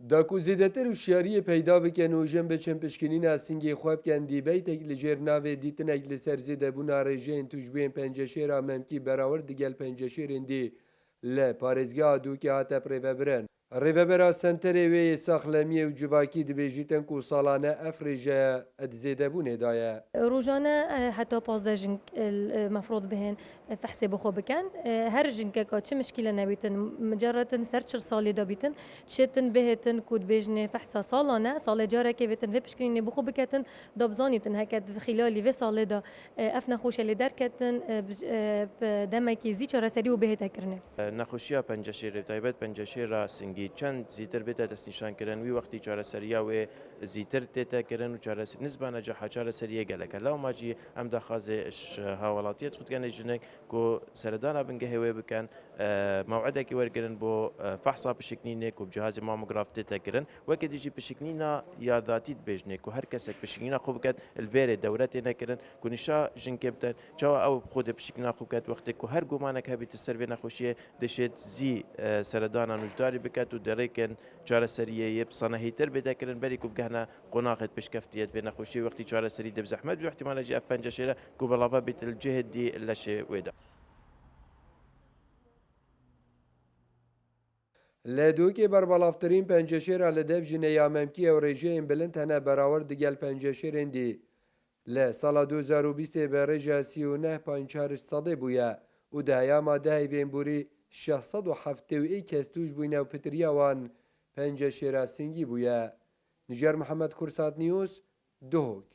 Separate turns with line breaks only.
داکو زیدتر هوشیاری پیدا بکن و جنب چمپشکنین اسینگی خواب کن دیبیتک لجر ناوی دیتنک لسر زیده بونا ریجین توجبین پنجشیر ممکی براور دیگل پنجشیرین دی ل پارێزگا دووکی هاتە پرێڤەبرن. ڕێڤەبەرا سنتەرێ وێ ساخلەمیە و جوواکی دبێژیتن و ساڵانە ئەفرێژە ئەدزێدەبوونێدایە.
روزانه حتی 15 جنك المفروض بهن فحص بخو بكن هر جنك چه مشكله نبيتن مجرد سرچر سالي دابيتن تشتن بهتن كود بيجن فحص سالانه سال جاره كيتن في بشكرين بخو بكتن دابزانيتن هكذا خلال في سال دا افنا خوش اللي دركتن دمكي زي چرا سري وبهت كرنه
نخوشیا پنجشیر تایبەت پنجشیر سنگی چند زیتر بێتە دەستنیشان کردن وی وەختی چارەسەریە وێ زیتر تێتە کردن و نسبانە جەها چارەسەریە گەلەکە لەو ماجی ئەم داخوازێ هاوڵاتیەت خودگەنە ژنێک و سەردانا بنگە هێوێ بکەن موعدێکی وەرگرن بۆ فحصا پشکنینێک و بجهازی مامۆگراف تێتە کردن وەکە دیجی پشکنینە یاداتیت بێژنێک و هەر کەسێک پشکنینە خۆ بکات الڤێرێ دەورە تێنەکردن کونیشا ژنکێ بتەن چاوە ئەو خۆدە پشکنە خۆ بکات وەختێک و هەر گومانێک هەبیتە سەر وێ نەخۆشیە دەشێت زی سەردانا نوشداری بکات و دەڕێکن چارەسەریە یە بسانەهیتر بێدەکردن بەریک و بگەهنە قۆناغێت پشکەفتیت بێ نەخۆشی وەختی چارەسەری دەبزەحمەت و احتیمالەجی ئەف پەنجەشێرە کو بەڵاوە بێت الجهد دی لەشێ وێدا.
لە دووکی بەربەڵافترین پەنجەشێرە لە دەف ژنە یامەمکی ئەو ڕێژەیەن بلند هەنە بەراورد دیگەل پەنجەشێرێن دی لە ساڵا 2020 بەڕێژە 39.4 سەدەی بووە و دایا مادەی وێنبووری 670 کەس توش بووینە و پتریاوان پەنجەشێرە سنگی بووە. نژێر محەممەد کورسات نیوز دهۆک.